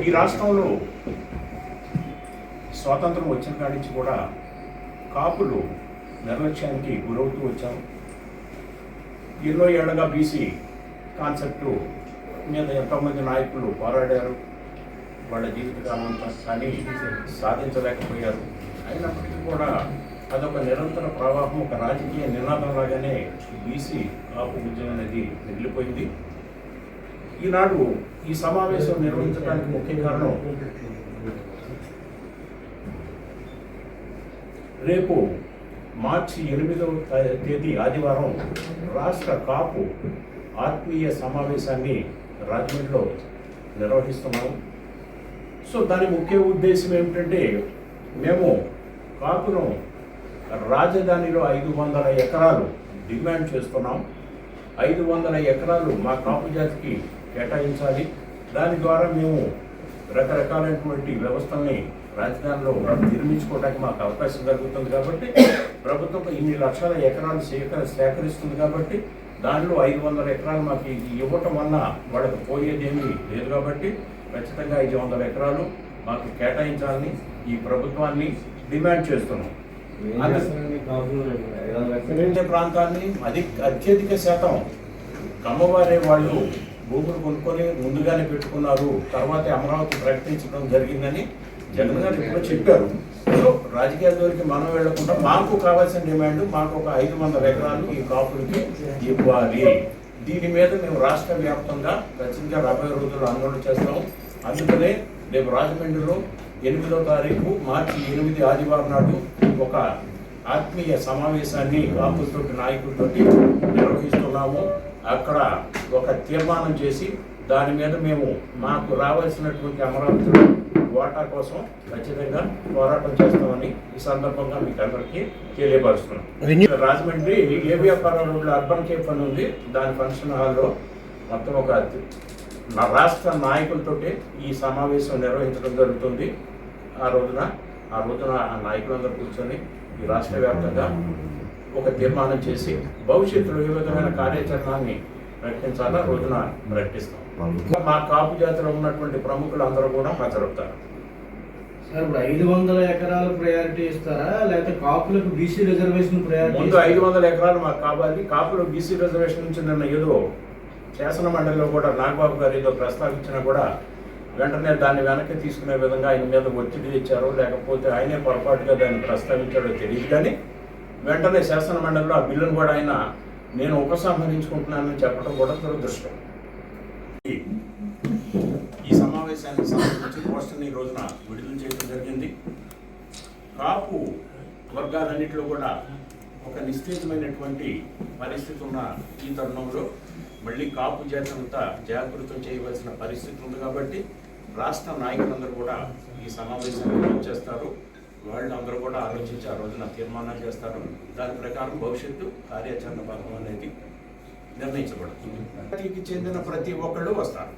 ఈ రాష్ట్రంలో స్వాతంత్రం వచ్చిన కాడి నుంచి కూడా కాపులు నిర్లక్ష్యానికి గురవుతూ వచ్చాం. ఎన్నో ఏళ్ళగా బీసీ కాన్సెప్టు మీద ఎంతోమంది నాయకులు పోరాడారు వాళ్ళ జీవితకాలం అంతా, కానీ సాధించలేకపోయారు. అయినప్పటికీ కూడా అదొక నిరంతర ప్రవాహం, ఒక రాజకీయ నినాదంలాగానే బీసీ కాపు ఉద్యమం అనేది మిగిలిపోయింది. ఈనాడు ఈ సమావేశం నిర్వహించడానికి ముఖ్య కారణం రేపు మార్చి 8వ తేదీ ఆదివారం రాష్ట్ర కాపు ఆత్మీయ సమావేశాన్ని రాజమండ్రిలో నిర్వహిస్తున్నాము. సో దాని ముఖ్య ఉద్దేశం ఏమిటంటే, మేము కాపును రాజధానిలో 500 ఎకరాలు డిమాండ్ చేస్తున్నాం. 500 ఎకరాలు మా కాపు జాతికి కేటాయించాలి. దాని ద్వారా మేము రకరకాలైనటువంటి వ్యవస్థల్ని రాజధానిలో నిర్మించుకోవడానికి మాకు అవకాశం కలుగుతుంది. కాబట్టి ప్రభుత్వం ఇన్ని లక్షల ఎకరాలు సేకరిస్తుంది. కాబట్టి దానిలో 500 ఎకరాలు మాకు ఇవ్వటం వల్ల వాళ్ళకి పోయేదేమీ లేదు. కాబట్టి ఖచ్చితంగా 500 ఎకరాలు మాకు కేటాయించాలని ఈ ప్రభుత్వాన్ని డిమాండ్ చేస్తున్నాం. ప్రాంతాన్ని అత్యధిక శాతం కమ్మవారే వాళ్ళు భూములు కొనుక్కొని ముందుగానే పెట్టుకున్నారు. తర్వాతే అమరావతి ప్రకటించడం జరిగిందని జగన్ గారు ఇప్పుడు చెప్పారు. సో రాజకీయాల జోలికి మనం వెళ్లకుండా మాకు కావాల్సిన డిమాండ్, మాకు ఒక 500 ఎకరాలు ఈ కాపులకి ఇవ్వాలి. దీని మీద మేము రాష్ట్ర వ్యాప్తంగా ఖచ్చితంగా రాబోయే రోజుల్లో ఆందోళన చేస్తాం. అందుకనే రేపు రాజమండ్రిలో 8వ తారీఖు మార్చి 8 ఆదివారం నాడు ఒక ఆత్మీయ సమావేశాన్ని కాపులతోటి నాయకులతోటి నిర్వహిస్తున్నాము. అక్కడ ఒక తీర్మానం చేసి దాని మీద మేము మాకు రావాల్సినటువంటి అమరావతిలో వాటా కోసం ఖచ్చితంగా పోరాటం చేస్తామని ఈ సందర్భంగా మీకు అందరికీ తెలియపరుస్తున్నాం. రాజమండ్రి ఏబిఎఫ్ఆర్ రోడ్లో అర్బన్ కేఫ్ అని ఉంది. దాని ఫంక్షన్ హాల్లో మొత్తం ఒక రాష్ట్ర నాయకులతోటి ఈ సమావేశం నిర్వహించడం జరుగుతుంది. ఆ రోజున ఆ నాయకులందరూ కూర్చొని ఈ రాష్ట్ర వ్యాప్తంగా ఒక తీర్మానం చేసి భవిష్యత్తులో ఏ విధమైన కార్యాచరణని ప్రకటించాలా రోజున ప్రకటిస్తాం. మా కాపు జాతిలో ఉన్నటువంటి ప్రముఖులు అందరూ కూడా హాజరవుతారు. సార్, ఇప్పుడు 500 ఎకరాలు ప్రయారిటీ ఇస్తారా, లేకపోతే కాపులకు బీసీ రిజర్వేషన్ ప్రయారిటీ? ముందు 500 ఎకరాలు మాకు కావాలి. కాపులు బీసీ రిజర్వేషన్ నుంచి నిన్న ఏదో శాసన మండలిలో కూడా నాగబాబు గారు ఏదో ప్రస్తావించినా కూడా వెంటనే దాన్ని వెనక్కి తీసుకునే విధంగా ఆయన మీద ఒత్తిడి తెచ్చారో లేకపోతే ఆయనే పొరపాటుగా దాన్ని ప్రస్తావించాడో తెలియదు. కానీ వెంటనే శాసన మండలిలో ఆ బిల్లును కూడా ఆయన నేను ఉపసంహరించుకుంటున్నానని చెప్పడం కూడా దురదృష్టం. ఈ సమావేశానికి సంబంధించి పోస్టర్ని ఈ రోజున విడుదల చేయడం జరిగింది. కాపు వర్గాలన్నింటిలో కూడా ఒక నిశ్చితమైనటువంటి పరిస్థితి ఉన్న ఈ తరుణంలో మళ్ళీ కాపు జాతి అంతా జాగృతం చేయవలసిన పరిస్థితి ఉంది. కాబట్టి రాష్ట్ర నాయకులందరూ కూడా ఈ సమావేశాన్ని చేస్తారు. వాళ్ళందరూ కూడా ఆలోచించి ఆ రోజున తీర్మానాలు చేస్తారు. దాని ప్రకారం భవిష్యత్తు కార్యాచరణ భాగం అనేది నిర్ణయించబడుతుంది. చెందిన ప్రతి ఒక్కళ్ళు వస్తారు.